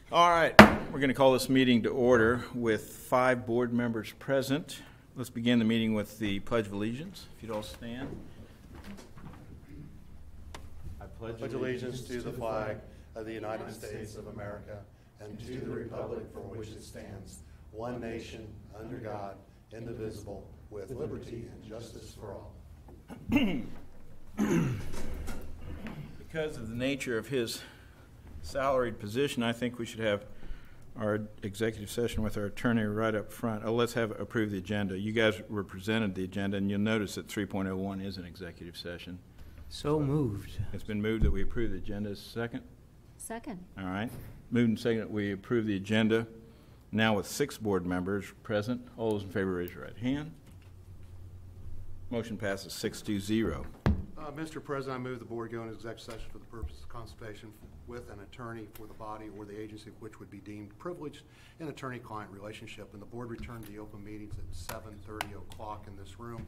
All right, we're going to call this meeting to order with 5 board members present. Let's begin the meeting with the Pledge of Allegiance. If you'd all stand. I pledge allegiance to the flag of the United States of America and to the republic for which it stands, one nation, under God, indivisible, with liberty and justice for all. Because of the nature of his salaried position, I think we should have our executive session with our attorney right up front. Let's approve the agenda. You guys were presented the agenda, and you'll notice that 3.01 is an executive session. So moved. It's been moved that we approve the agenda. Second? Second. All right. Moved and second that we approve the agenda. Now with 6 board members present. All those in favor, raise your right hand. Motion passes 6-0. Mr. President, I move the board go into executive session for the purpose of consultation with an attorney for the body or the agency which would be deemed privileged in attorney-client relationship, and the board return to the open meetings at 7:30 in this room.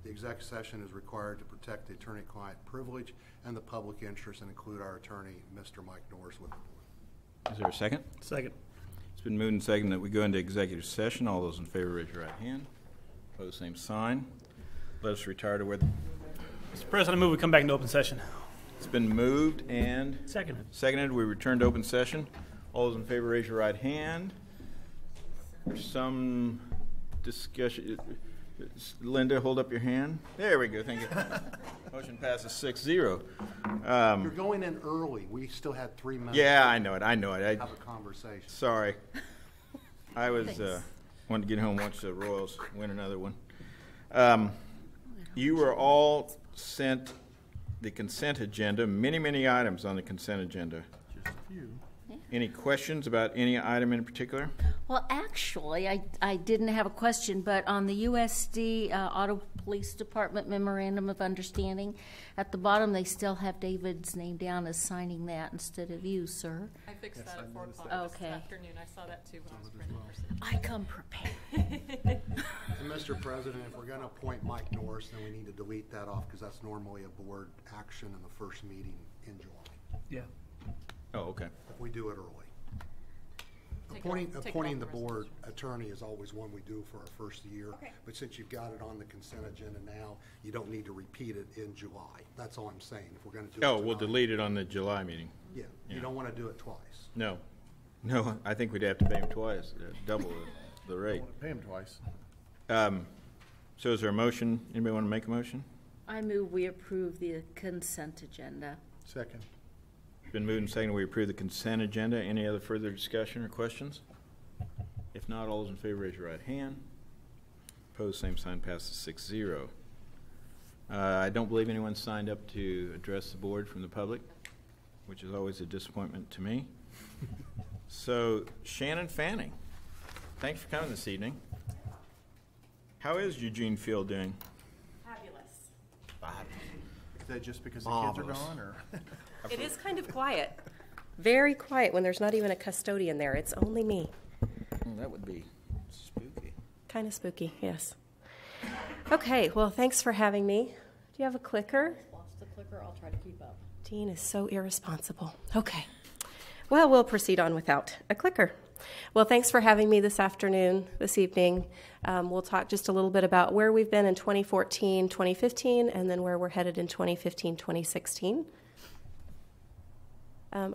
The executive session is required to protect the attorney-client privilege and the public interest and include our attorney, Mr. Mike Norris, with the board. Is there a second? Second. It's been moved and seconded that we go into executive session. All those in favor, raise your right hand. Opposed, same sign. Let us retire to where Mr. President, I move we come back into open session. it's been moved and Seconded. We return to open session. All those in favor, raise your right hand. There's some discussion. Linda, hold up your hand. There we go. Thank you. Motion passes 6-0. You're going in early. We still had 3 minutes. Yeah, I know it. Have a conversation. Sorry. I was wanted to get home and watch the Royals win another one. You were all sent the consent agenda, many items on the consent agenda. Just a few. Any questions about any item in particular? Well, actually, I didn't have a question, but on the USD Auto Police Department Memorandum of Understanding, at the bottom they still have David's name down as signing that instead of you, sir. I fixed that at 4 o'clock this afternoon. I saw that too when I was printing for signature. I come prepared. And Mr. President, if we're going to appoint Mike Norris, then we need to delete that off because that's normally a board action in the first meeting in July. Yeah. Oh, okay. If we do it early. Take Appointing it the off board attorney is always one we do for our first year. Okay. But since you've got it on the consent agenda now, you don't need to repeat it in July. That's all I'm saying. If we're going to do it Oh, we'll tonight. delete it on the July meeting. Yeah, Yeah. you don't want to do it twice. No, I think we'd have to pay him twice, double the rate. Pay him twice. So is there a motion? Anybody want to make a motion? I move we approve the consent agenda. Second. Been moved and seconded. We approve the consent agenda. Any other further discussion or questions? If not, all those in favor, raise your right hand. Opposed, same sign, passes 6-0. I don't believe anyone signed up to address the board from the public, which is always a disappointment to me. So, Shannon Fanning, thanks for coming this evening. How is Eugene Field doing? Fabulous. Is that just because the kids are gone, or? It is kind of quiet. Very quiet when there's not even a custodian there. It's only me. That would be spooky. Kind of spooky, yes. Okay, well, thanks for having me. Do you have a clicker? Lost the clicker. I'll try to keep up. Dean is so irresponsible. Okay. Well, we'll proceed on without a clicker. Well, thanks for having me this evening. We'll talk just a little bit about where we've been in 2014, 2015, and then where we're headed in 2015, 2016.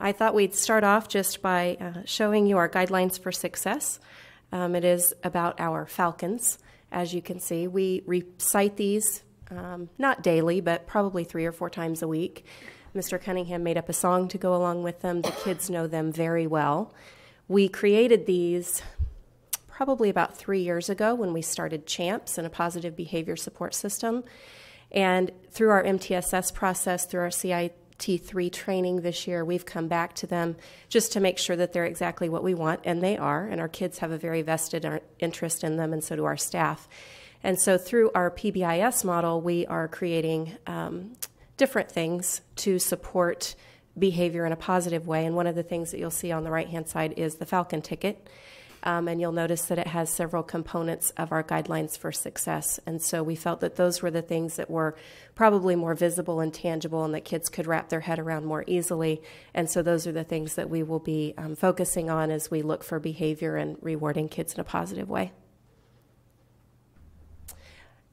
I thought we'd start off just by showing you our guidelines for success. It is about our falcons. As you can see, we recite these not daily, but probably 3 or 4 times a week. Mr. Cunningham made up a song to go along with them. The kids know them very well. We created these probably about 3 years ago when we started CHAMPS and a positive behavior support system. And through our MTSS process, through our CIT3 training this year, we've come back to them just to make sure that they're exactly what we want, and they are. And our kids have a very vested interest in them, and so do our staff. And so through our PBIS model, we are creating different things to support behavior in a positive way. And one of the things that you'll see on the right-hand side is the Falcon ticket. And you'll notice that it has several components of our guidelines for success. And so we felt that those were the things that were probably more visible and tangible and that kids could wrap their head around more easily. And so those are the things that we will be focusing on as we look for behavior and rewarding kids in a positive way.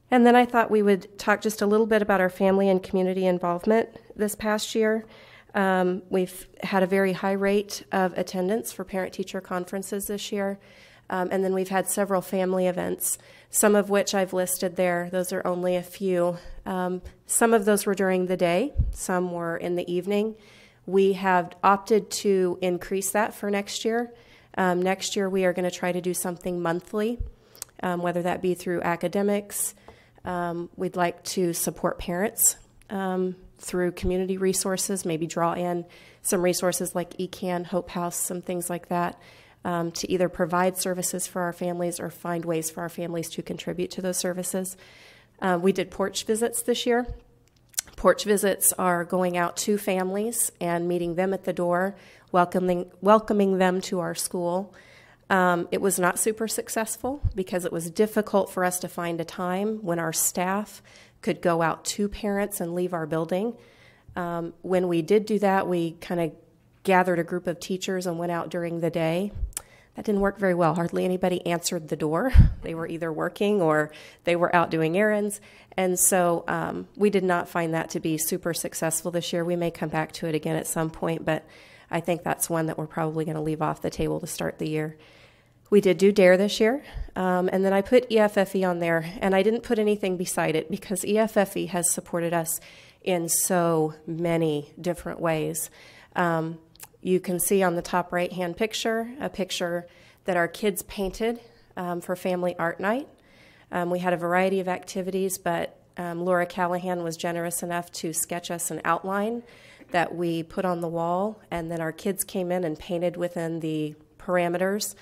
And then I thought we would talk just a little bit about our family and community involvement this past year. We've had a very high rate of attendance for parent-teacher conferences this year. And then we've had several family events, some of which I've listed there. Those are only a few. Some of those were during the day. Some were in the evening. We have opted to increase that for next year. Next year, we are going to try to do something monthly, whether that be through academics. We'd like to support parents through community resources, maybe draw in some resources like ECAN, Hope House, some things like that, to either provide services for our families or find ways for our families to contribute to those services. We did porch visits this year. Porch visits are going out to families and meeting them at the door, welcoming them to our school. It was not super successful because it was difficult for us to find a time when our staff could go out to parents and leave our building. When we did do that, we kind of gathered a group of teachers and went out during the day. That didn't work very well. Hardly anybody answered the door. They were either working or they were out doing errands. And so we did not find that to be super successful this year. We may come back to it again at some point, but I think that's one that we're probably going to leave off the table to start the year. We did do DARE this year, and then I put EFFE on there, and I didn't put anything beside it because EFFE has supported us in so many different ways. You can see on the top right-hand picture, a picture that our kids painted for Family Art Night. We had a variety of activities, but Laura Callahan was generous enough to sketch us an outline that we put on the wall, and then our kids came in and painted within the parameters,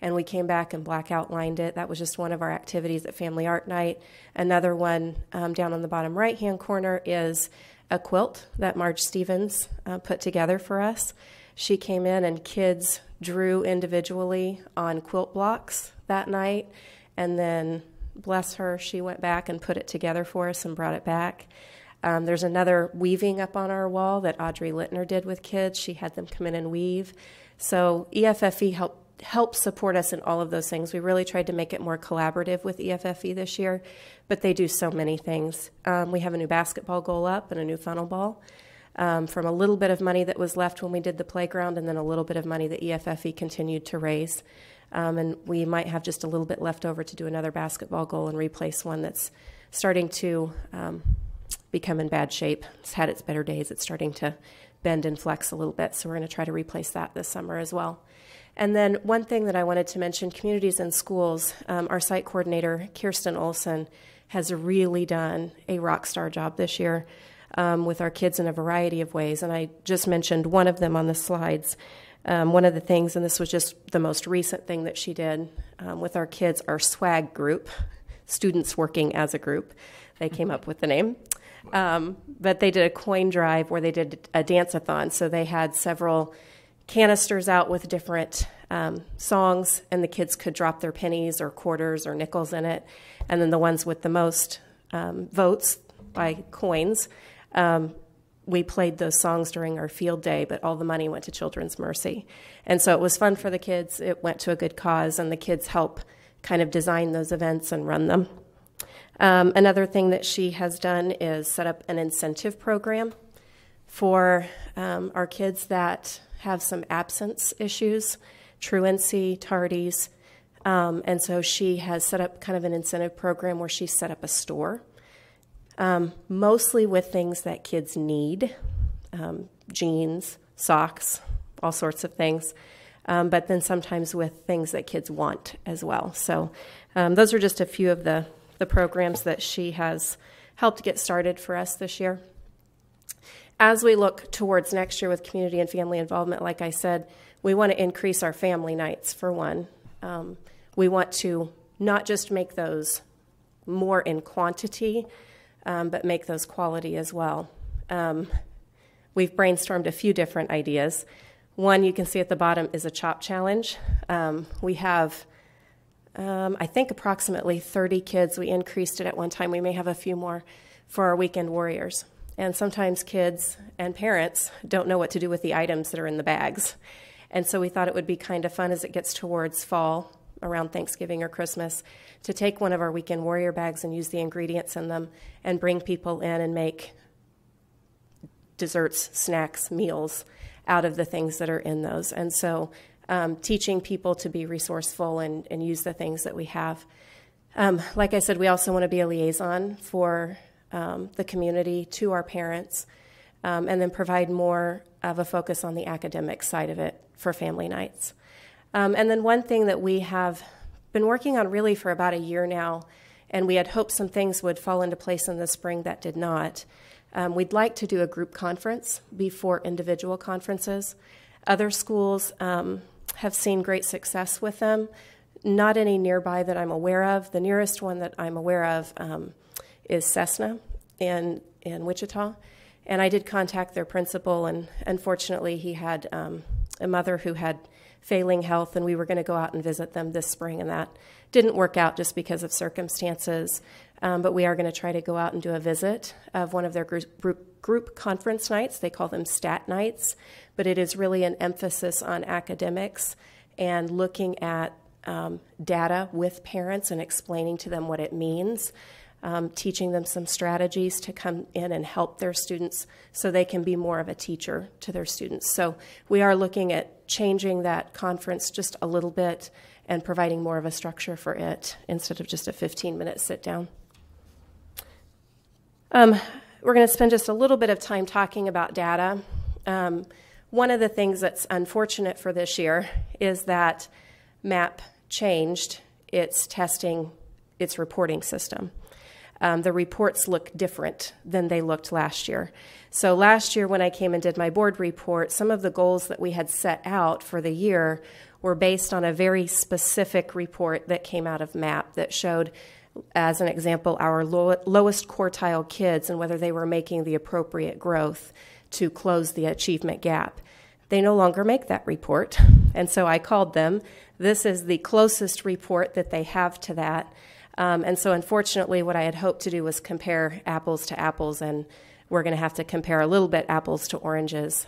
and we came back and black outlined it. That was just one of our activities at Family Art Night. Another one down on the bottom right-hand corner is a quilt that Marge Stevens put together for us. She came in and kids drew individually on quilt blocks that night, and then, bless her, she went back and put it together for us and brought it back. There's another weaving up on our wall that Audrey Littner did with kids. She had them come in and weave. So EFFE help support us in all of those things. We really tried to make it more collaborative with EFFE this year, but they do so many things. We have a new basketball goal up and a new funnel ball from a little bit of money that was left when we did the playground, and then a little bit of money that EFFE continued to raise. And we might have just a little bit left over to do another basketball goal and replace one that's starting to become in bad shape. It's had its better days. It's starting to bend and flex a little bit, so we're going to try to replace that this summer as well. And then one thing that I wanted to mention, communities and schools, our site coordinator, Kirsten Olson, has really done a rock star job this year with our kids in a variety of ways. And I just mentioned one of them on the slides. One of the things, and this was just the most recent thing that she did with our kids, our SWAG group, students working as a group. They came up with the name. But they did a coin drive where they did a dance-a-thon. So they had several canisters out with different songs, and the kids could drop their pennies or quarters or nickels in it. And then the ones with the most votes by coins, we played those songs during our field day, but all the money went to Children's Mercy. And so it was fun for the kids. It went to a good cause, and the kids help kind of design those events and run them. Another thing that she has done is set up an incentive program for our kids that have some absence issues, truancy, tardies. And so she has set up kind of an incentive program where she set up a store, mostly with things that kids need, jeans, socks, all sorts of things, but then sometimes with things that kids want as well. So those are just a few of the programs that she has helped get started for us this year. As we look towards next year with community and family involvement, like I said, we want to increase our family nights, for one. We want to not just make those more in quantity, but make those quality as well. We've brainstormed a few different ideas. One you can see at the bottom is a CHOP challenge. We have, I think, approximately 30 kids. We increased it at one time. We may have a few more for our weekend warriors. And sometimes kids and parents don't know what to do with the items that are in the bags. And so we thought it would be kind of fun as it gets towards fall, around Thanksgiving or Christmas, to take one of our weekend warrior bags and use the ingredients in them and bring people in and make desserts, snacks, meals out of the things that are in those. And so teaching people to be resourceful and use the things that we have. Like I said, we also want to be a liaison for the community to our parents, and then provide more of a focus on the academic side of it for family nights. And then one thing that we have been working on really for about a year now, and we had hoped some things would fall into place in the spring that did not. We'd like to do a group conference before individual conferences. Other schools have seen great success with them. Not any nearby that I'm aware of. The nearest one that I'm aware of is Cessna in Wichita. And I did contact their principal, and unfortunately he had a mother who had failing health, and we were going to go out and visit them this spring, and that didn't work out just because of circumstances. But we are going to try to go out and do a visit of one of their group conference nights. They call them STAT nights, but it is really an emphasis on academics and looking at data with parents and explaining to them what it means, teaching them some strategies to come in and help their students so they can be more of a teacher to their students. So we are looking at changing that conference just a little bit and providing more of a structure for it instead of just a 15-minute sit-down. We're going to spend just a little bit of time talking about data. One of the things that's unfortunate for this year is that MAP changed its testing, its reporting system. The reports look different than they looked last year. So last year when I came and did my board report, some of the goals that we had set out for the year were based on a very specific report that came out of MAP that showed, as an example, our lowest quartile kids and whether they were making the appropriate growth to close the achievement gap. They no longer make that report, and so I called them. This is the closest report that they have to that. And so unfortunately, what I had hoped to do was compare apples to apples, and we're going to have to compare a little bit apples to oranges.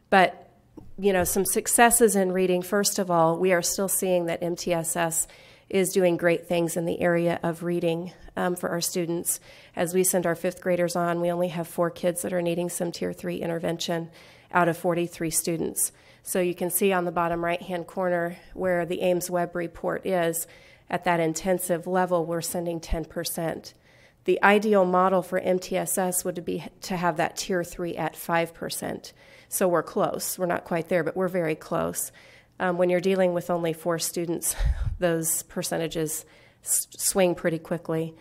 But, you know, some successes in reading. First of all, we are still seeing that MTSS is doing great things in the area of reading for our students. As we send our 5th graders on, we only have 4 kids that are needing some Tier 3 intervention out of 43 students. So you can see on the bottom right-hand corner where the Ames Web report is. At that intensive level, we're sending 10%. The ideal model for MTSS would be to have that Tier 3 at 5%. So we're close. We're not quite there, but we're very close. When you're dealing with only 4 students, those percentages swing pretty quickly.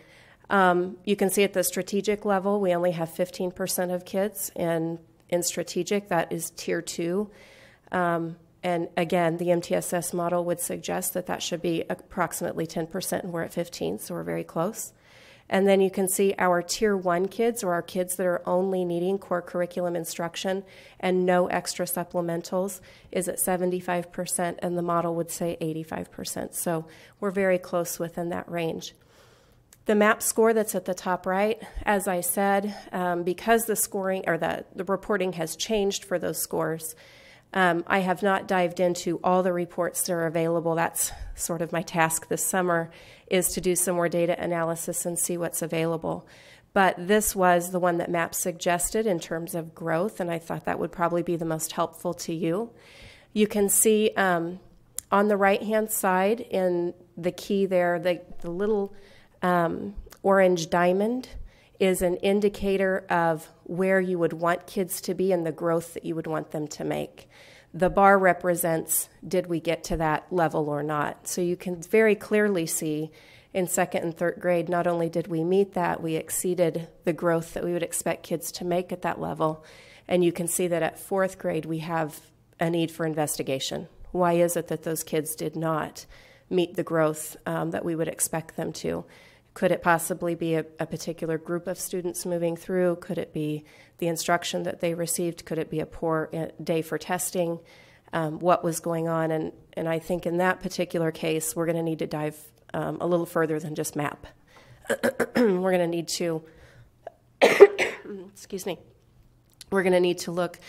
You can see at the strategic level, we only have 15% of kids in strategic. That is Tier 2. And again, the MTSS model would suggest that that should be approximately 10%, and we're at 15, so we're very close. And then you can see our Tier 1 kids, or our kids that are only needing core curriculum instruction and no extra supplementals, is at 75%, and the model would say 85%. So we're very close within that range. The MAP score that's at the top right, as I said, because the scoring or the reporting has changed for those scores, I have not dived into all the reports that are available. That's sort of my task this summer, is to do some more data analysis and see what's available. But this was the one that MAP suggested in terms of growth, and I thought that would probably be the most helpful to you. You can see on the right-hand side in the key there, the little orange diamond is an indicator of where you would want kids to be and the growth that you would want them to make. The bar represents, did we get to that level or not? So you can very clearly see in 2nd and 3rd grade, not only did we meet that, we exceeded the growth that we would expect kids to make at that level. And you can see that at 4th grade, we have a need for investigation. Why is it that those kids did not meet the growth that we would expect them to? Could it possibly be a particular group of students moving through? Could it be the instruction that they received? Could it be a poor day for testing? What was going on? And I think in that particular case, we're going to need to dive a little further than just MAP. We're going to need to, excuse me, we're going to need to look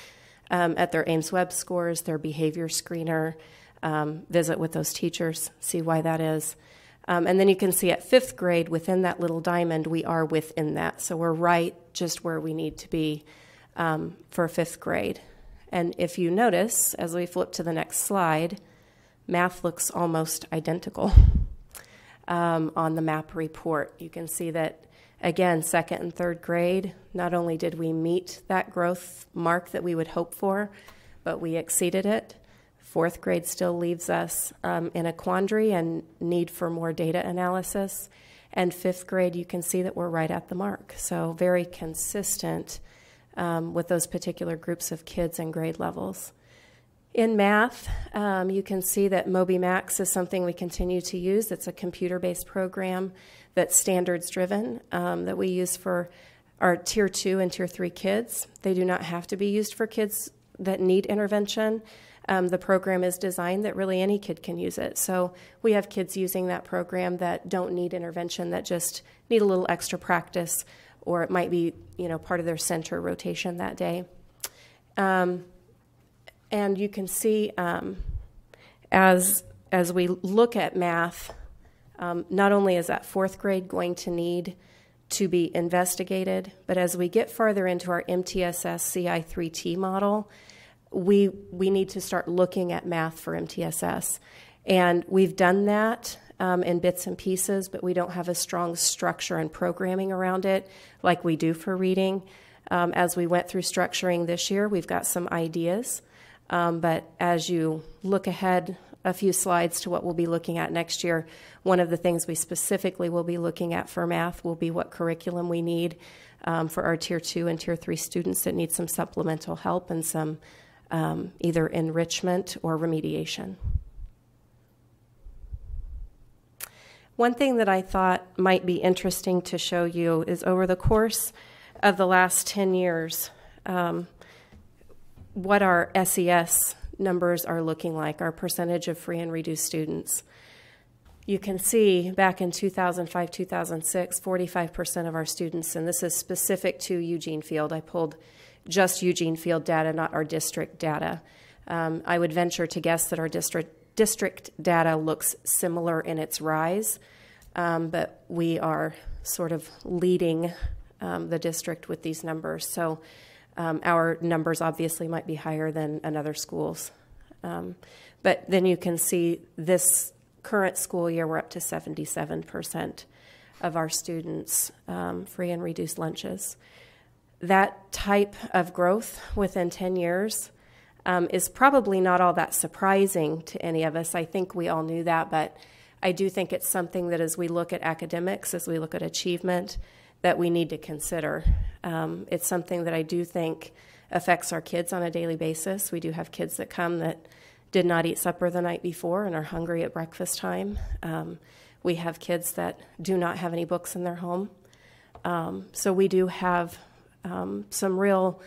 at their Ames Web scores, their behavior screener, visit with those teachers, see why that is. And then you can see at 5th grade, within that little diamond, we are within that. So we're right just where we need to be for 5th grade. And if you notice, as we flip to the next slide, math looks almost identical on the MAP report. You can see that, again, 2nd and 3rd grade, not only did we meet that growth mark that we would hope for, but we exceeded it. 4th grade still leaves us in a quandary and need for more data analysis. And 5th grade, you can see that we're right at the mark. So very consistent with those particular groups of kids and grade levels. In math, you can see that MobyMax is something we continue to use. It's a computer-based program that's standards-driven that we use for our Tier 2 and Tier 3 kids. They do not have to be used for kids that need intervention. The program is designed that really any kid can use it. So we have kids using that program that don't need intervention, that just need a little extra practice, or it might be, part of their center rotation that day. And you can see as we look at math, not only is that 4th grade going to need to be investigated, but as we get farther into our MTSS CI3T model, we need to start looking at math for MTSS. And we've done that in bits and pieces, but we don't have a strong structure and programming around it like we do for reading. As we went through structuring this year, we've got some ideas. But as you look ahead a few slides to what we'll be looking at next year, one of the things we specifically will be looking at for math will be what curriculum we need for our Tier 2 and Tier 3 students that need some supplemental help and some either enrichment or remediation. One thing that I thought might be interesting to show you is over the course of the last 10 years, what our SES numbers are looking like, our percentage of free and reduced students. You can see back in 2005, 2006, 45% of our students, and this is specific to Eugene Field. I pulled just Eugene Field data, not our district data. I would venture to guess that our district data looks similar in its rise, but we are sort of leading the district with these numbers. So our numbers obviously might be higher than another school's. But then you can see this current school year, we're up to 77% of our students free and reduced lunches. That type of growth within 10 years is probably not all that surprising to any of us. I think we all knew that, but I do think it's something that as we look at academics, as we look at achievement, that we need to consider. It's something that I do think affects our kids on a daily basis. We do have kids that come that did not eat supper the night before and are hungry at breakfast time. We have kids that do not have any books in their home. So we do have some real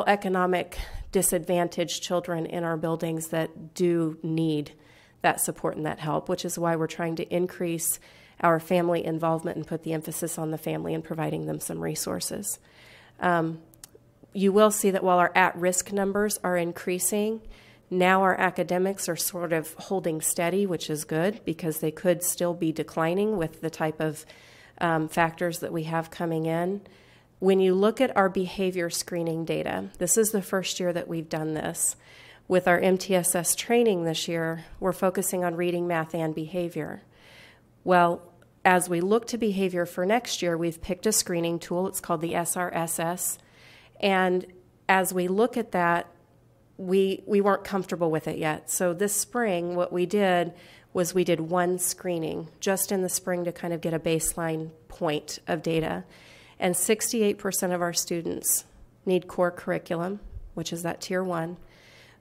economic disadvantaged children in our buildings that do need that support and that help, which is why we're trying to increase our family involvement and put the emphasis on the family and providing them some resources. You will see that while our at-risk numbers are increasing, now our academics are sort of holding steady, which is good because they could still be declining with the type of factors that we have coming in. When you look at our behavior screening data, this is the first year that we've done this. With our MTSS training this year, we're focusing on reading, math, and behavior. Well, as we look to behavior for next year, we've picked a screening tool. It's called the SRSS. And as we look at that, we weren't comfortable with it yet. So this spring, what we did was we did one screening just in the spring to kind of get a baseline point of data. And 68% of our students need core curriculum, which is that Tier 1.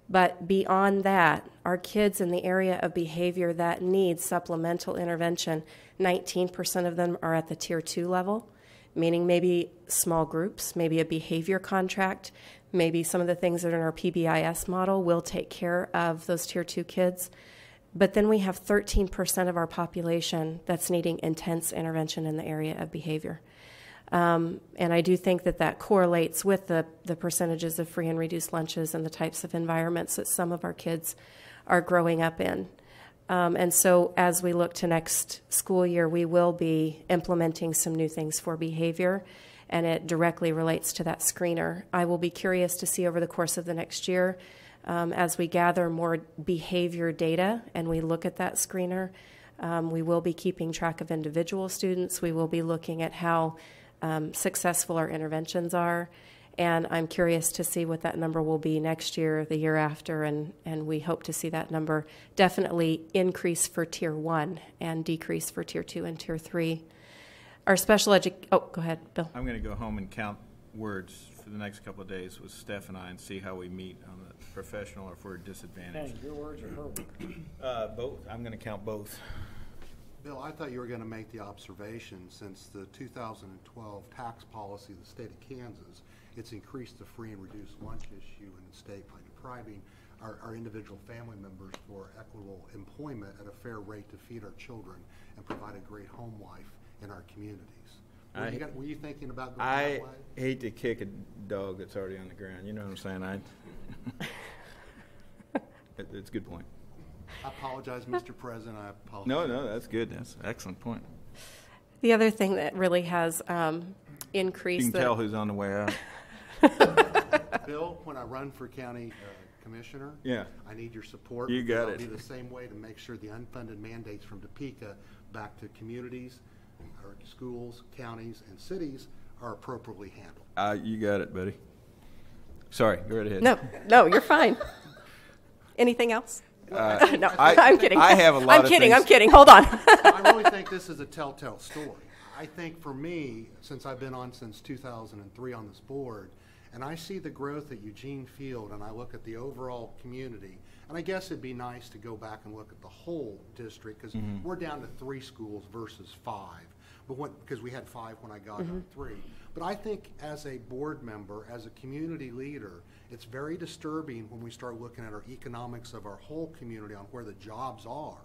But beyond that, our kids in the area of behavior that need supplemental intervention, 19% of them are at the Tier 2 level, meaning maybe small groups, maybe a behavior contract, maybe some of the things that are in our PBIS model will take care of those Tier 2 kids. But then we have 13% of our population that's needing intense intervention in the area of behavior. And I do think that that correlates with the percentages of free and reduced lunches and the types of environments that some of our kids are growing up in. And so as we look to next school year, we will be implementing some new things for behavior, and it directly relates to that screener. I will be curious to see over the course of the next year, as we gather more behavior data and we look at that screener, we will be keeping track of individual students. We will be looking at how successful our interventions are, and I'm curious to see what that number will be next year, the year after, and we hope to see that number definitely increase for Tier 1 and decrease for Tier 2 and Tier 3. Our special go ahead, Bill. I'm going to go home and count words for the next couple of days with Steph and I and see how we meet on the professional or if we're disadvantaged. Your words or her words? Both. I'm going to count both. Bill, I thought you were going to make the observation, since the 2012 tax policy of the state of Kansas, it's increased the free and reduced lunch issue in the state by depriving our individual family members for equitable employment at a fair rate to feed our children and provide a great home life in our communities. Were you thinking about going that way? I hate to kick a dog that's already on the ground. You know what I'm saying? It's a good point. I apologize, Mr. President. I apologize. No, that's good. That's an excellent point. The other thing that really has You increased can tell who's on the way out. Bill, when I run for county commissioner, Yeah. I need your support. You got I'll it. be the same way to make sure the unfunded mandates from Topeka back to communities, or schools, counties, and cities are appropriately handled. You got it, buddy. Sorry, go right ahead. No, you're fine. Anything else? No, I'm kidding. I have a lot of things. I'm kidding. Hold on. I really think this is a telltale story. I think for me, since I've been on since 2003 on this board, and I see the growth at Eugene Field, and I look at the overall community, and I guess it'd be nice to go back and look at the whole district, because we're down to 3 schools versus 5, because we had 5 when I got on 3. But I think as a board member, as a community leader, it's very disturbing when we start looking at our economics of our whole community on where the jobs are,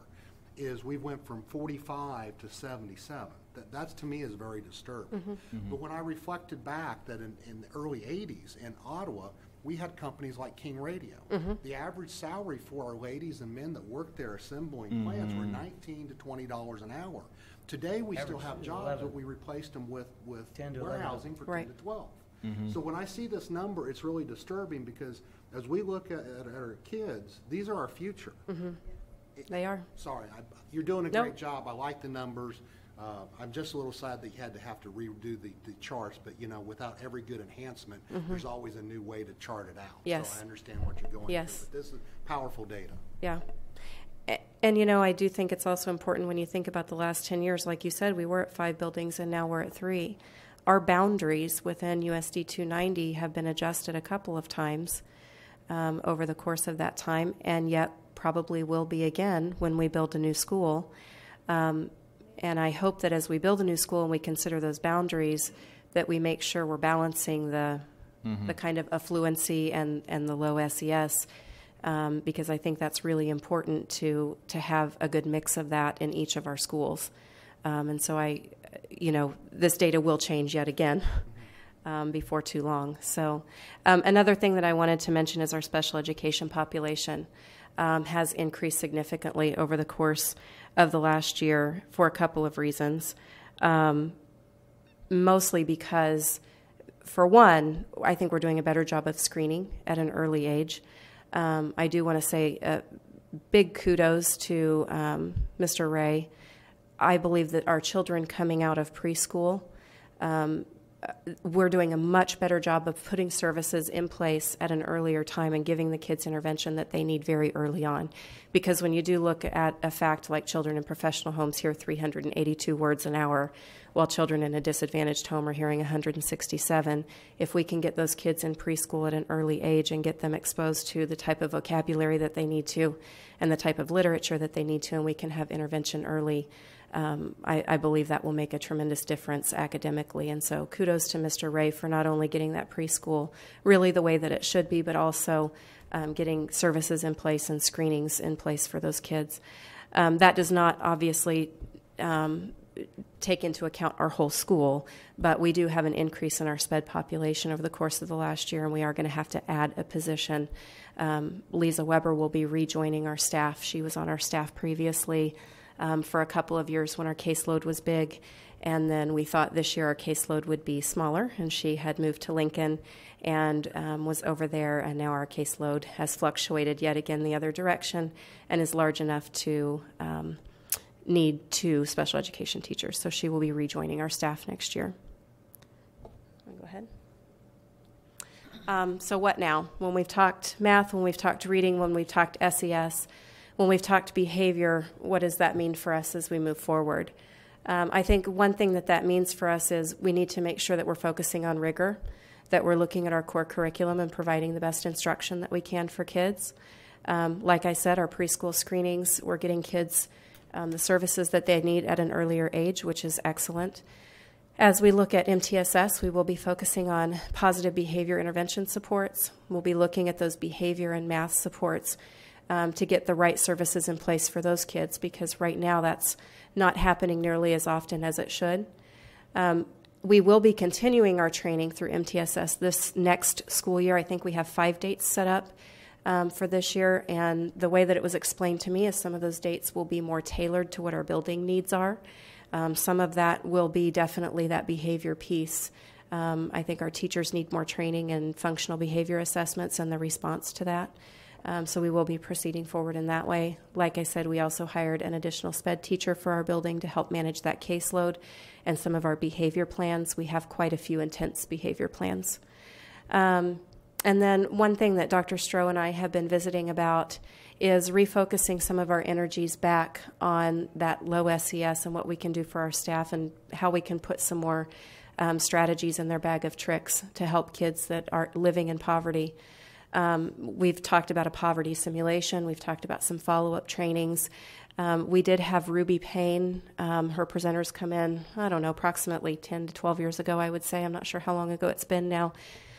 is we went from 45 to 77. That's to me is very disturbing. But when I reflected back that in the early 80s in Ottawa, we had companies like King Radio. The average salary for our ladies and men that worked there assembling plants were $19 to $20 an hour. Today we still have jobs, 11. but we replaced them with 10 to 11. warehousing for Right. 10 to 12. So when I see this number, it's really disturbing, because as we look at our kids, these are our future. They are. Sorry, you're doing a No. great job. I like the numbers. I'm just a little sad that you had to have to redo the charts, but without every good enhancement, there's always a new way to chart it out. Yes. So I understand what you're going Yes. through, but this is powerful data. Yeah. And I do think it's also important when you think about the last 10 years, like you said, we were at 5 buildings and now we're at 3. Our boundaries within USD 290 have been adjusted a couple of times over the course of that time, and yet probably will be again when we build a new school. And I hope that as we build a new school and we consider those boundaries, that we make sure we're balancing the kind of affluency and the low SES, because I think that's really important to have a good mix of that in each of our schools. And so this data will change yet again before too long. So another thing that I wanted to mention is our special education population has increased significantly over the course of the last year for a couple of reasons. Mostly because, for one, I think we're doing a better job of screening at an early age. I do want to say big kudos to Mr. Ray. I believe that our children coming out of preschool we're doing a much better job of putting services in place at an earlier time and giving the kids intervention that they need very early on. Because when you do look at a fact like children in professional homes hear 382 words an hour, while children in a disadvantaged home are hearing 167, if we can get those kids in preschool at an early age and get them exposed to the type of vocabulary that they need to and the type of literature that they need to, and we can have intervention early, I believe that will make a tremendous difference academically. And so kudos to Mr. Ray for not only getting that preschool really the way that it should be, but also getting services in place and screenings in place for those kids. That does not obviously take into account our whole school, but we do have an increase in our SPED population over the course of the last year, and we are going to have to add a position. Lisa Weber will be rejoining our staff. She was on our staff previously for a couple of years when our caseload was big, and then we thought this year our caseload would be smaller, and she had moved to Lincoln and was over there, and now our caseload has fluctuated yet again the other direction and is large enough to need 2 special education teachers. So she will be rejoining our staff next year. Go ahead. So what now? When we've talked math, when we've talked reading, when we've talked SES, when we've talked behavior, what does that mean for us as we move forward? I think one thing that means for us is we need to make sure that we're focusing on rigor, that we're looking at our core curriculum and providing the best instruction that we can for kids. Like I said, our preschool screenings, we're getting kids the services that they need at an earlier age, which is excellent. As we look at MTSS, we will be focusing on positive behavior intervention supports. We'll be looking at those behavior and math supports to get the right services in place for those kids, because right now that's not happening nearly as often as it should. We will be continuing our training through MTSS this next school year. I think we have 5 dates set up for this year, and the way that it was explained to me is some of those dates will be more tailored to what our building needs are. Some of that will be definitely that behavior piece. I think our teachers need more training in functional behavior assessments and the response to that. So we will be proceeding forward in that way. Like I said, we also hired an additional SPED teacher for our building to help manage that caseload and some of our behavior plans. We have quite a few intense behavior plans. And then one thing that Dr. Stroh and I have been visiting about is refocusing some of our energies back on that low SES and what we can do for our staff and how we can put some more strategies in their bag of tricks to help kids that are living in poverty. We've talked about a poverty simulation. We've talked about some follow-up trainings. We did have Ruby Payne, her presenters come in, I don't know, approximately 10 to 12 years ago, I would say. I'm not sure how long ago it's been now.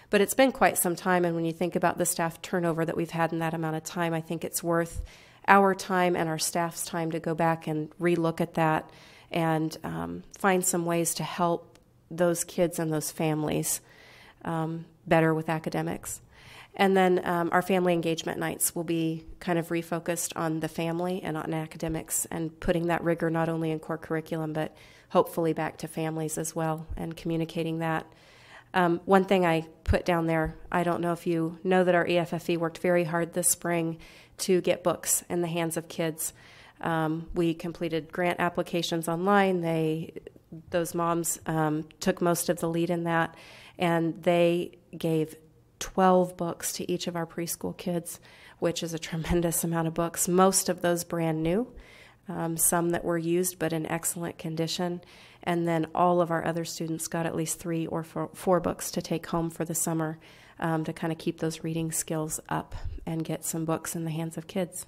But it's been quite some time, and when you think about the staff turnover that we've had in that amount of time, I think it's worth our time and our staff's time to go back and relook at that and find some ways to help those kids and those families better with academics. And then our family engagement nights will be kind of refocused on the family and on academics and putting that rigor not only in core curriculum, but hopefully back to families as well and communicating that. One thing I put down there, I don't know if you know that our EFFE worked very hard this spring to get books in the hands of kids. We completed grant applications online. Those moms took most of the lead in that, and they gave 12 books to each of our preschool kids, which is a tremendous amount of books. Most of those brand new, some that were used but in excellent condition. And then all of our other students got at least 3 or 4 books to take home for the summer to kind of keep those reading skills up and get some books in the hands of kids.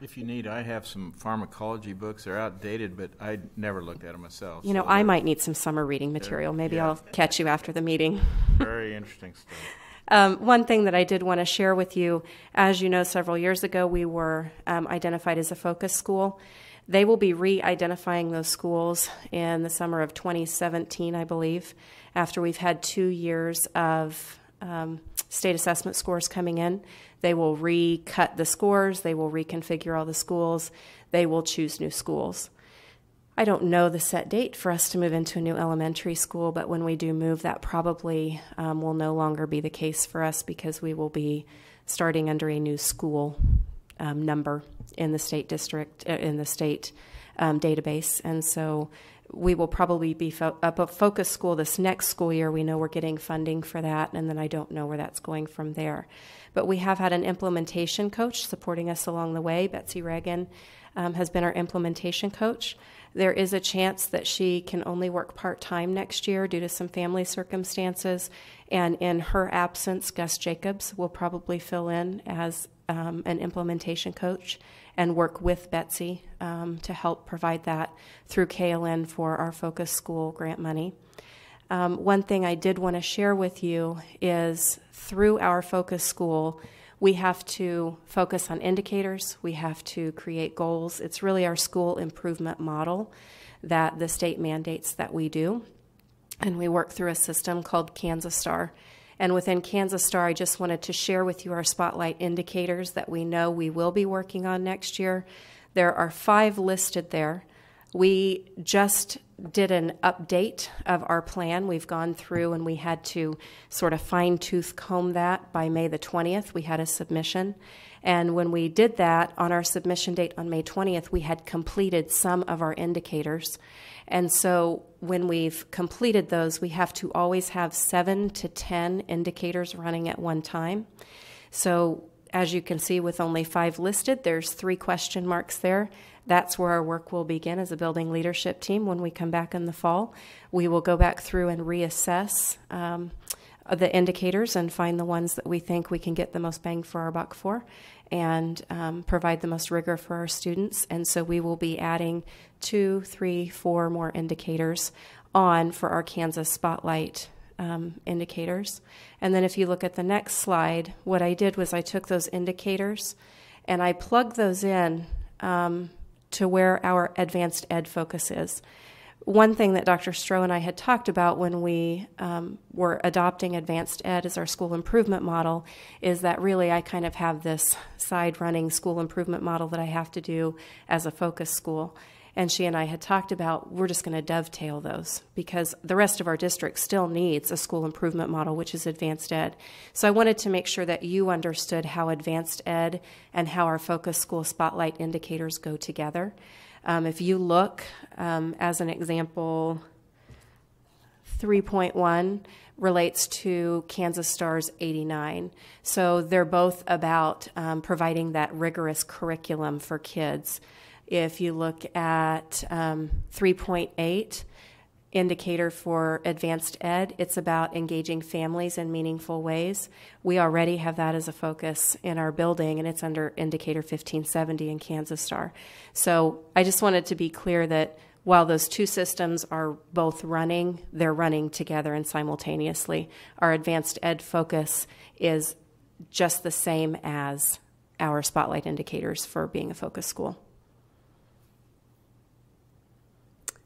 If you need, I have some pharmacology books. They're outdated, but I never looked at them myself. You know, I might need some summer reading material. Maybe I'll catch you after the meeting. Very interesting stuff. One thing that I did want to share with you, as you know, several years ago we were identified as a focus school. They will be re-identifying those schools in the summer of 2017, I believe, after we've had 2 years of state assessment scores coming in. They will recut the scores. They will reconfigure all the schools. They will choose new schools. I don't know the set date for us to move into a new elementary school, but when we do move, that probably will no longer be the case for us because we will be starting under a new school number in the state district, in the state database. And so we will probably be up a focus school this next school year. We know we're getting funding for that, and then I don't know where that's going from there. But we have had an implementation coach supporting us along the way. Betsy Reagan has been our implementation coach. There is a chance that she can only work part-time next year due to some family circumstances, and in her absence, Gus Jacobs will probably fill in as an implementation coach and work with Betsy to help provide that through KLN for our Focus School grant money. One thing I did want to share with you is through our Focus School, we have to focus on indicators. We have to create goals. It's really our school improvement model that the state mandates that we do. And we work through a system called Kansas Star. And within Kansas Star, I just wanted to share with you our spotlight indicators that we know we will be working on next year. There are 5 listed there. We just did an update of our plan. We've gone through and we had to sort of fine-tooth comb that by May the 20th. We had a submission. And when we did that, on our submission date on May 20th, we had completed some of our indicators. And so when we've completed those, we have to always have 7 to 10 indicators running at one time. So as you can see, with only 5 listed, there's 3 question marks there. That's where our work will begin as a building leadership team when we come back in the fall. We will go back through and reassess the indicators and find the ones that we think we can get the most bang for our buck for and provide the most rigor for our students. And so we will be adding 2, 3, 4 more indicators on for our Kansas Spotlight indicators. And then if you look at the next slide, what I did was I took those indicators and I plugged those in to where our advanced ed focus is. One thing that Dr. Stroh and I had talked about when we were adopting advanced ed as our school improvement model is that really I kind of have this side running school improvement model that I have to do as a focus school. And she and I had talked about we're just going to dovetail those because the rest of our district still needs a school improvement model, which is advanced ed. So I wanted to make sure that you understood how advanced ed and how our focus school spotlight indicators go together. If you look, as an example, 3.1 relates to Kansas Star's 89. So they're both about providing that rigorous curriculum for kids. If you look at 3.8, indicator for advanced ed, it's about engaging families in meaningful ways. We already have that as a focus in our building, and it's under indicator 1570 in Kansas Star. So I just wanted to be clear that while those 2 systems are both running, they're running together and simultaneously. Our advanced ed focus is just the same as our spotlight indicators for being a focus school.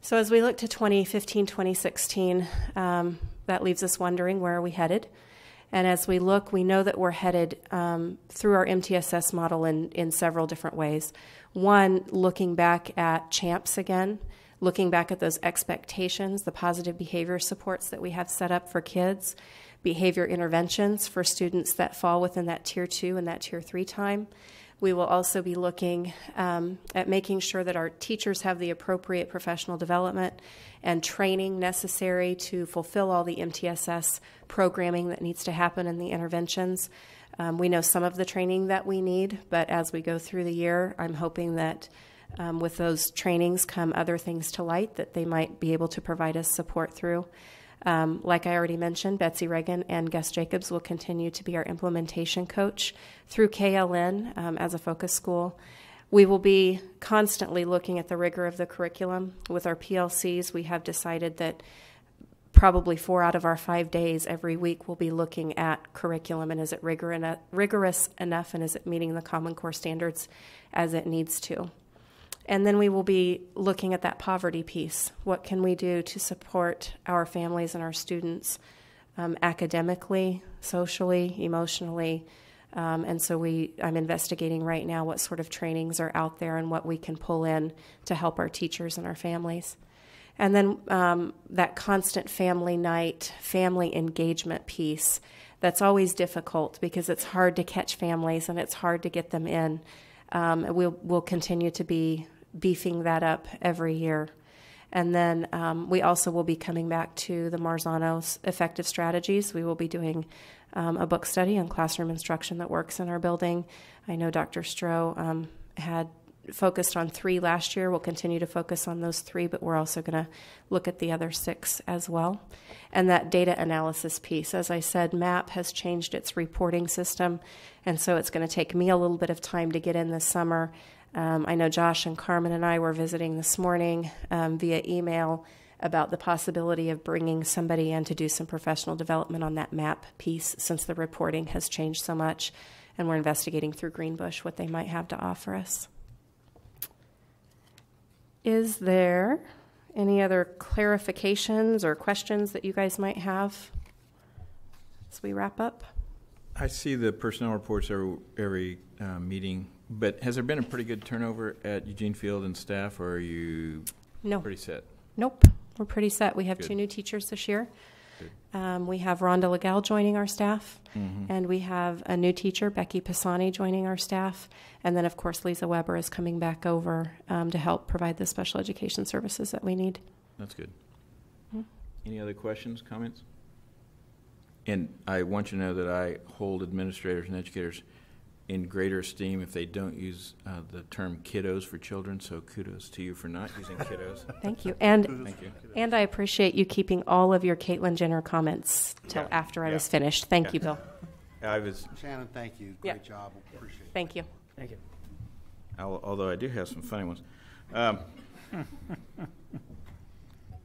So as we look to 2015, 2016, that leaves us wondering, where are we headed? And as we look, we know that we're headed through our MTSS model in several different ways. One, looking back at CHAMPS again, looking back at those expectations, the positive behavior supports that we have set up for kids, behavior interventions for students that fall within that Tier 2 and that Tier 3 time. We will also be looking at making sure that our teachers have the appropriate professional development and training necessary to fulfill all the MTSS programming that needs to happen in the interventions. We know some of the training that we need, but as we go through the year, I'm hoping that with those trainings come other things to light that they might be able to provide us support through. Like I already mentioned, Betsy Reagan and Gus Jacobs will continue to be our implementation coach through KLN as a focus school. We will be constantly looking at the rigor of the curriculum. With our PLCs, we have decided that probably 4 out of our 5 days every week we'll be looking at curriculum and is it rigorous enough and is it meeting the Common Core standards as it needs to. And then we will be looking at that poverty piece. What can we do to support our families and our students academically, socially, emotionally? And so I'm investigating right now what sort of trainings are out there and what we can pull in to help our teachers and our families. And then that constant family night, family engagement piece, that's always difficult because it's hard to catch families and it's hard to get them in. We'll continue to be beefing that up every year. And then we also will be coming back to the Marzano's effective strategies. We will be doing a book study on classroom instruction that works in our building. I know Dr. Stroh had focused on 3 last year. We'll continue to focus on those 3, but we're also going to look at the other 6 as well. And that data analysis piece, as I said, MAP has changed its reporting system, and so it's going to take me a little bit of time to get in this summer. I know Josh and Carmen and I were visiting this morning via email about the possibility of bringing somebody in to do some professional development on that MAP piece, since the reporting has changed so much, and we're investigating through Greenbush what they might have to offer us. Is there any other clarifications or questions that you guys might have as we wrap up? I see the personnel reports every meeting, but has there been a pretty good turnover at Eugene Field and staff, or are you pretty set? Nope, we're pretty set. We have Good. 2 new teachers this year. Good. We have Rhonda Legal joining our staff, Mm-hmm. and we have a new teacher, Becky Pisani, joining our staff. And then, of course, Lisa Weber is coming back over to help provide the special education services that we need. That's good. Any other questions, comments? And I want you to know that I hold administrators and educators in greater esteem if they don't use the term kiddos for children, so kudos to you for not using kiddos. Thank you. And Thank you. I appreciate you keeping all of your Caitlyn Jenner comments till after I was finished. Thank you, Bill. Shannon, thank you. Yeah. Great job. Appreciate it. Thank you. Thank you. Although I do have some funny ones.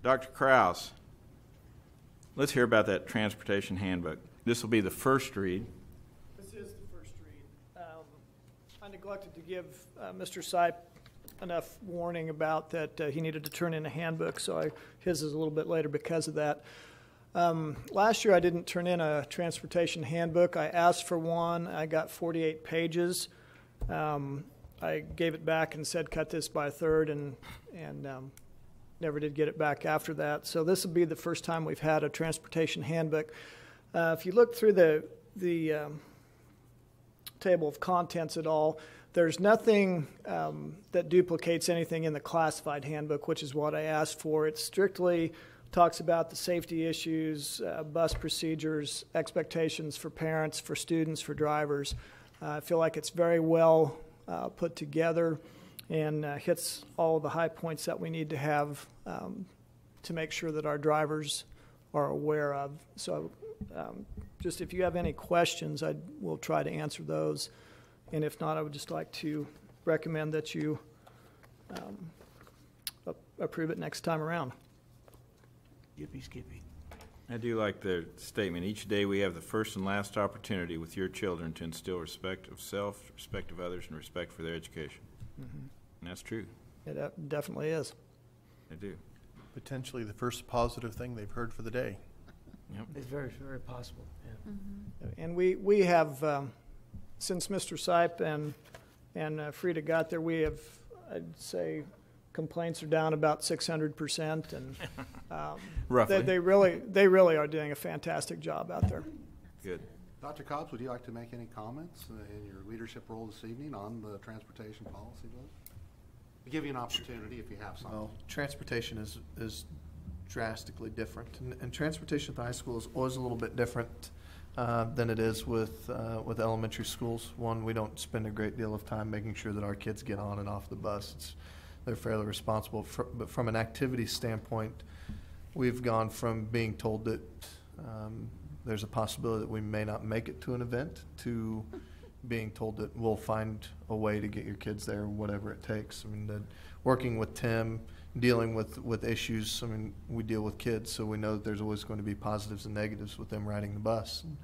Dr. Krause, let's hear about that transportation handbook. This will be the first read. This is the first read. I neglected to give Mr. Sipe enough warning about that he needed to turn in a handbook, so his is a little bit later because of that. Last year I didn't turn in a transportation handbook. I asked for one. I got 48 pages. I gave it back and said cut this by a third, and never did get it back after that. So this will be the first time we've had a transportation handbook. If you look through the table of contents at all, there's nothing that duplicates anything in the classified handbook, which is what I asked for. It strictly talks about the safety issues, bus procedures, expectations for parents, for students, for drivers. I feel like it's very well put together and hits all of the high points that we need to have to make sure that our drivers are aware of. So just if you have any questions, I will try to answer those. And if not, I would just like to recommend that you approve it next time around. Yippee skippy. I do like the statement, each day we have the first and last opportunity with your children to instill respect of self, respect of others, and respect for their education. Mm-hmm. And that's true. It definitely is. They do. Potentially the first positive thing they've heard for the day. Yep. It's very, very possible. Yeah. And we have, since Mr. Sipe and Frida got there, we have, I'd say, complaints are down about 600%, and Roughly. they really are doing a fantastic job out there. Good. Dr. Cobbs, would you like to make any comments in your leadership role this evening on the transportation policy vote? I'll give you an opportunity if you have something. Well, transportation is drastically different, and transportation at the high school is always a little bit different than it is with elementary schools. One, we don't spend a great deal of time making sure that our kids get on and off the bus. They're fairly responsible, but from an activity standpoint, we've gone from being told that there's a possibility that we may not make it to an event to being told that we'll find a way to get your kids there, whatever it takes. I mean, working with Tim, dealing with issues, I mean, we deal with kids, so we know that there's always going to be positives and negatives with them riding the bus. And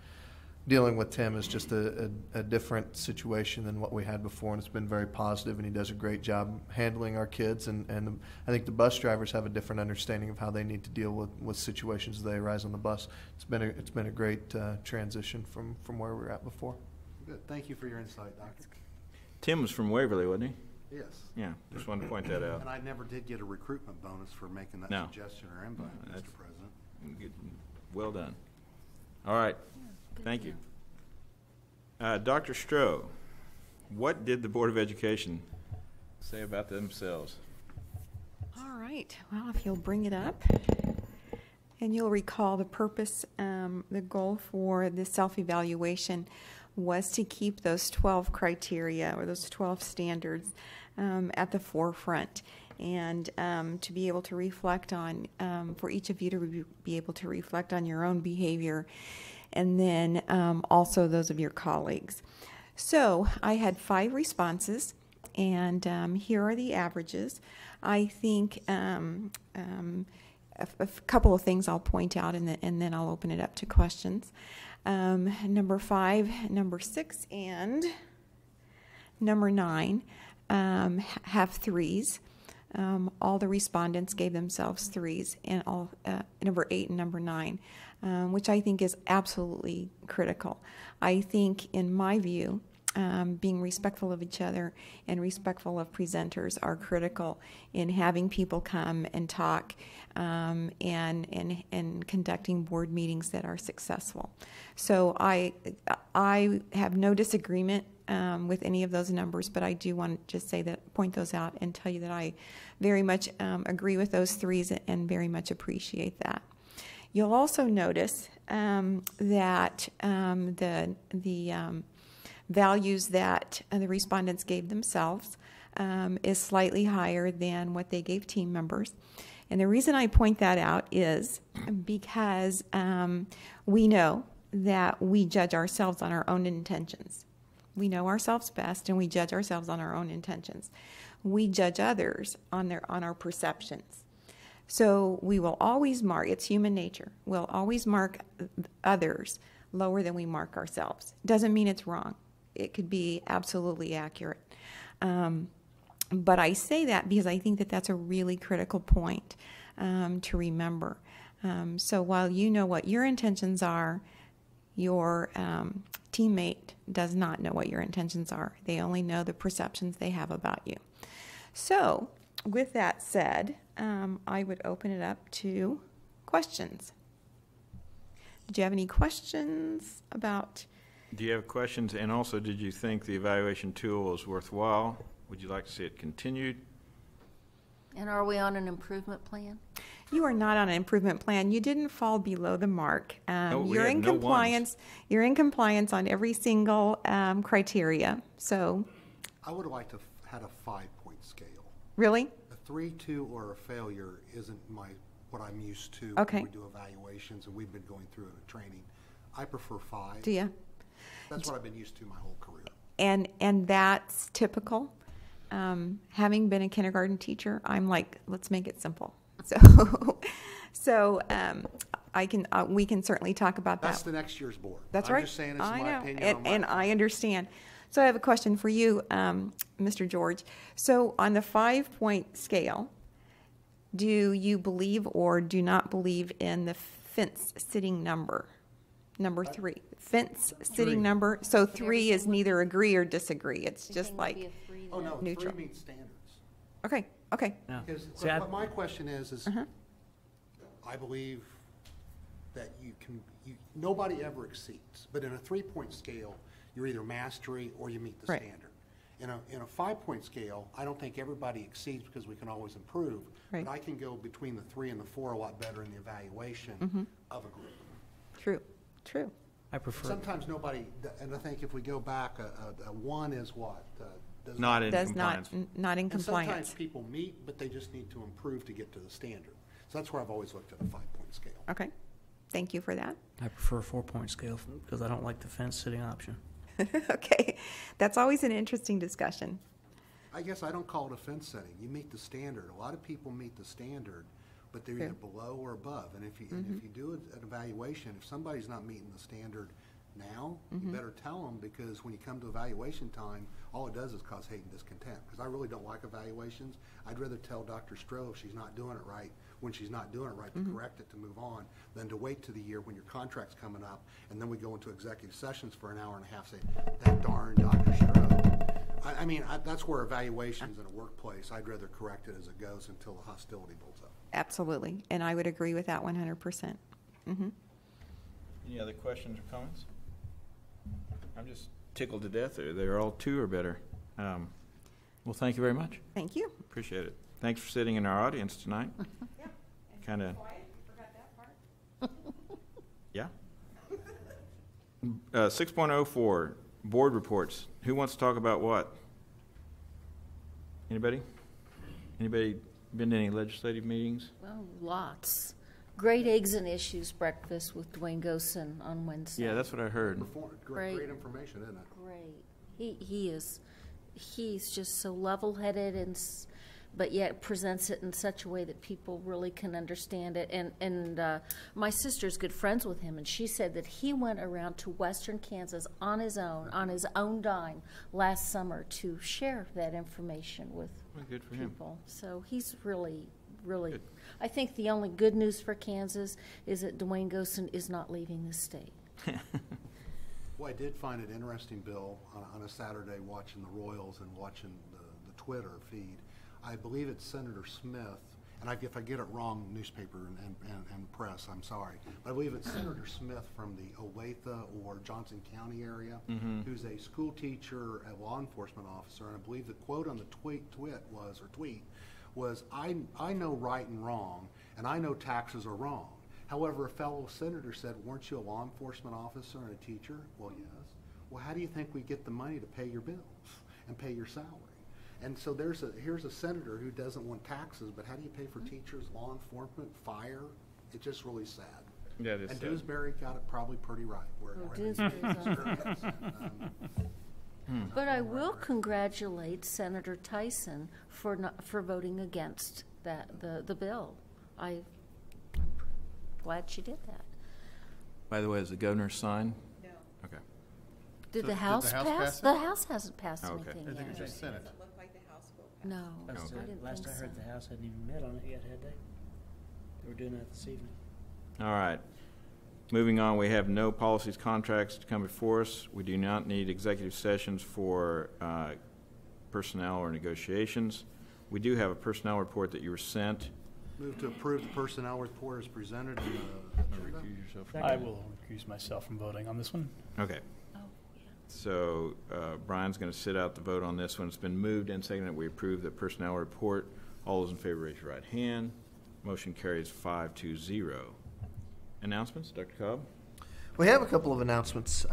dealing with Tim is just a different situation than what we had before, and it's been very positive, and he does a great job handling our kids, and I think the bus drivers have a different understanding of how they need to deal with situations as they arise on the bus. It's been a great transition from where we were at before. Good. Thank you for your insight, Doctor. Tim was from Waverly, wasn't he? Yes. Yeah, just wanted to point that out. And I never did get a recruitment bonus for making that No. suggestion or input, That's- Mr. President. Good. Well done. All right. Thank you. Dr. Stroh, what did the Board of Education say about themselves? All right, well, if you'll bring it up. And you'll recall the purpose, the goal for the self-evaluation was to keep those 12 criteria or those 12 standards at the forefront, and to be able to reflect on, for each of you to be able to reflect on your own behavior, and then also those of your colleagues. So I had 5 responses, and here are the averages. I think a couple of things I'll point out, and then I'll open it up to questions. Number 5, number 6, and number 9 have 3s. All the respondents gave themselves 3s, and all number 8 and number 9, which I think is absolutely critical. I think, in my view, being respectful of each other and respectful of presenters are critical in having people come and talk and conducting board meetings that are successful. So I have no disagreement with any of those numbers, but I do want to just say that, point those out and tell you that I very much agree with those 3s and very much appreciate that. You'll also notice that the values that the respondents gave themselves is slightly higher than what they gave team members. And the reason I point that out is because we know that we judge ourselves on our own intentions. We know ourselves best, and we judge ourselves on our own intentions. We judge others on our perceptions. So we will always mark, it's human nature, we'll always mark others lower than we mark ourselves. Doesn't mean it's wrong. It could be absolutely accurate. But I say that because I think that that's a really critical point to remember. So while you know what your intentions are, your teammate does not know what your intentions are. They only know the perceptions they have about you. So with that said, I would open it up to questions. Did you have any questions about... Do you have questions? And also, did you think the evaluation tool was worthwhile? Would you like to see it continued? And are we on an improvement plan? You are not on an improvement plan. You didn't fall below the mark. You're in no compliance. ones. You're in compliance on every single criteria. So, I would have liked to have had a 5-point scale. really, A 3, 2, or a failure isn't what I'm used to Okay. when we do evaluations, and we've been going through a training. I prefer 5. do you? That's what I've been used to my whole career. And that's typical. Having been a kindergarten teacher, I'm like, let's make it simple. So we can certainly talk about that. That's the next year's board. That's I'm right. just saying this is I my know, opinion. and I understand. So I have a question for you, Mr. George. So on the 5-point scale, do you believe or do not believe in the fence sitting number? Number 3, fence sitting number. So 3 is neither agree or disagree. It's just like, Oh, no, neutral. 3 means standards. okay. Yeah. Because See, I- what my question is Uh-huh. I believe that nobody ever exceeds. But in a 3-point scale, you're either mastery or you meet the Right. standard. In a 5-point scale, I don't think everybody exceeds because we can always improve. Right. But I can go between the 3 and the 4 a lot better in the evaluation Mm-hmm. of a group. True. I prefer. Sometimes nobody, and I think if we go back, a 1 is what? Does Not in Does compliance. not in And sometimes compliance. people meet, but they just need to improve to get to the standard. So that's where I've always looked at a 5-point scale. Okay. Thank you for that. I prefer a 4-point scale because I don't like the fence sitting option. Okay. That's always an interesting discussion. I guess I don't call it a fence setting. You meet the standard. A lot of people meet the standard, but they're Yeah. either below or above. And if you do an evaluation, if somebody's not meeting the standard now, you better tell them, because when you come to evaluation time, all it does is cause hate and discontent. Because I really don't like evaluations. I'd rather tell Dr. Stroh if she's not doing it right, when she's not doing it right, to correct it, to move on, than to wait to the year when your contract's coming up, and then we go into executive sessions for an hour and a half, say, that darn Dr. Stroh. I mean, that's where evaluations in a workplace, I'd rather correct it as it goes until the hostility builds up. Absolutely. And I would agree with that 100%. Any other questions or comments? I'm just tickled to death. They're all 2 or better. Well, thank you very much. Thank you. Appreciate it. Thanks for sitting in our audience tonight. Kind of. Yeah. 6.04, board reports. Who wants to talk about what? Anybody? Anybody been to any legislative meetings? Well, lots. Great Eggs and Issues breakfast with Dwayne Gosen on Wednesday. Yeah, that's what I heard. Great information, isn't it? Great. He's just so level-headed but yet presents it in such a way that people really can understand it. And my sister's good friends with him, and she said that he went around to Western Kansas on his own dime last summer to share that information with Good for him. people. So he's really Good. I think the only good news for Kansas is that Dwayne Gosen is not leaving the state. Well, I did find it interesting, Bill, on a Saturday watching the Royals and watching the Twitter feed. I believe it's Senator Smith, and if I get it wrong, newspaper and press, I'm sorry. But I believe it's Senator Smith from the Olathe or Johnson County area, who's a school teacher, a law enforcement officer, and I believe the quote on the tweet was, I know right and wrong, and I know taxes are wrong. However, a fellow senator said, weren't you a law enforcement officer and a teacher? Well, yes. Well, how do you think we get the money to pay your bills and pay your salary? And so here's a senator who doesn't want taxes, but how do you pay for teachers, law enforcement, fire? It's just really sad. Yeah, it is and sad. Dewsbury got it probably pretty right. But I will congratulate Senator Tyson for voting against the bill. I'm glad she did that. By the way, is the governor signed? No. Okay. Did So the House House pass? pass it? The House hasn't passed Okay. anything I think yet. it's just Senate. No, Last I didn't last think I so. heard, the House hadn't even met on it yet, had they? They were doing that this evening. All right. Moving on, we have no policies, contracts to come before us. We do not need executive sessions for personnel or negotiations. We do have a personnel report that you were sent. Move to approve the personnel report as presented in the agenda. I will recuse myself from voting on this one. Okay. Oh, yeah. So Brian's going to sit out the vote on this one. It's been moved and seconded that we approve the personnel report. All those in favor raise your right hand. Motion carries 5-0. Announcements, Dr. Cobb? We have a couple of announcements,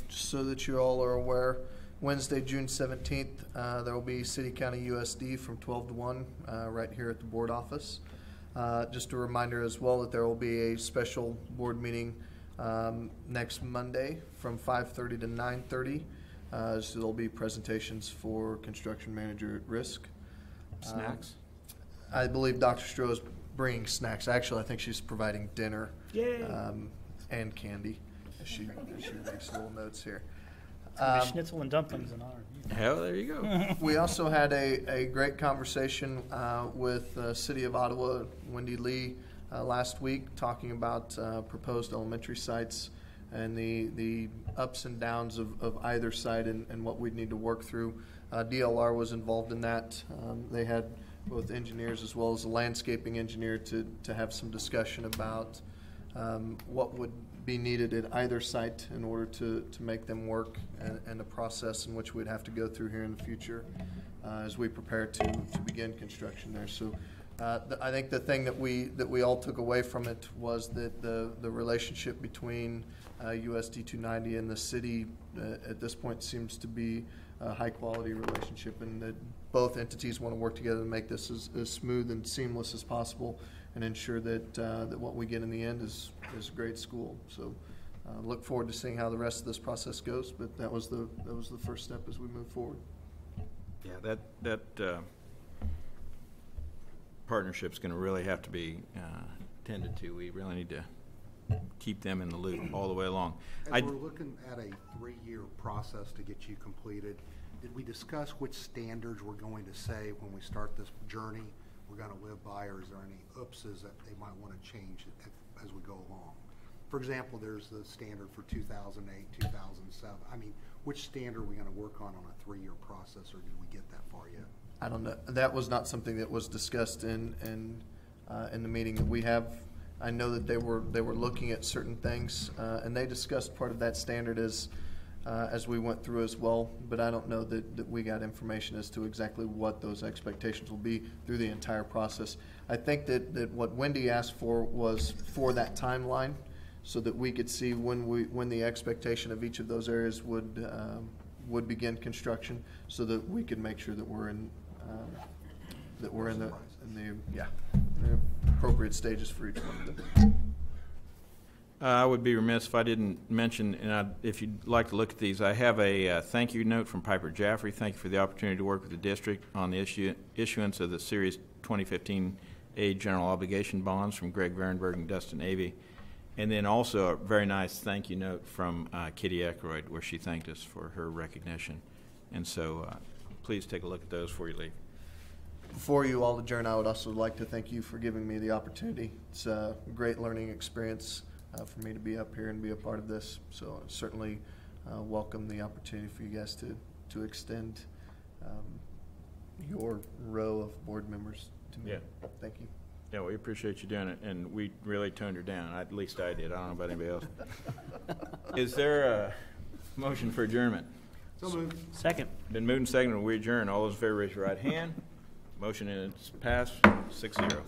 just so that you all are aware. Wednesday, June 17th, there will be City County USD from 12 to 1 right here at the board office. Just a reminder as well that there will be a special board meeting next Monday from 5:30 to 9:30. So there'll be presentations for construction manager at risk. Snacks? I believe Dr. Stroh is bringing snacks. Actually, I think she's providing dinner and candy as she makes little notes here. Schnitzel and dumplings in honor. Hell, there you go. We also had a great conversation with City of Ottawa, Wendy Lee, last week, talking about proposed elementary sites and the ups and downs of either site and what we'd need to work through. DLR was involved in that. They had both engineers as well as a landscaping engineer to have some discussion about what would be needed at either site in order to make them work, and the process in which we'd have to go through here in the future as we prepare to begin construction there. So I think the thing that we all took away from it was that the relationship between USD 290 and the city at this point seems to be a high quality relationship, and that both entities want to work together to make this as smooth and seamless as possible and ensure that that what we get in the end is a great school. So look forward to seeing how the rest of this process goes, but that was the first step as we move forward. Yeah, that partnership's going to really have to be tended to. We really need to keep them in the loop all the way along. As we're looking at a 3-year process to get you completed, did we discuss which standards we're going to say when we start this journey we're going to live by, or is there any oopses that they might want to change as we go along? For example, there's the standard for 2008, 2007. I mean, which standard are we going to work on a 3-year process, or did we get that far yet? I don't know. That was not something that was discussed in the meeting that we have. I know that they were looking at certain things, and they discussed part of that standard as as we went through as well, but I don't know that we got information as to exactly what those expectations will be through the entire process. I think that what Wendy asked for was for that timeline, so that we could see when the expectation of each of those areas would begin construction, so that we could make sure that we're in the appropriate stages for each one of them. I would be remiss if I didn't mention, and if you'd like to look at these, I have a thank you note from Piper Jaffray. Thank you for the opportunity to work with the district on the issuance of the Series 2015 A General Obligation Bonds from Greg Varenberg and Dustin Avey. And then also a very nice thank you note from Kitty Eckroyd, where she thanked us for her recognition. And so please take a look at those before you leave. Before you all adjourn, I would also like to thank you for giving me the opportunity. It's a great learning experience for me to be up here and be a part of this. So I certainly welcome the opportunity for you guys to extend your row of board members to me. Yeah. Thank you. Yeah, we appreciate you doing it, and we really toned her down. At least I did. I don't know about anybody else. Is there a motion for adjournment? So moved. Second. Been moved and seconded. We adjourn. All those in favor raise your right hand. Motion is passed 6-0.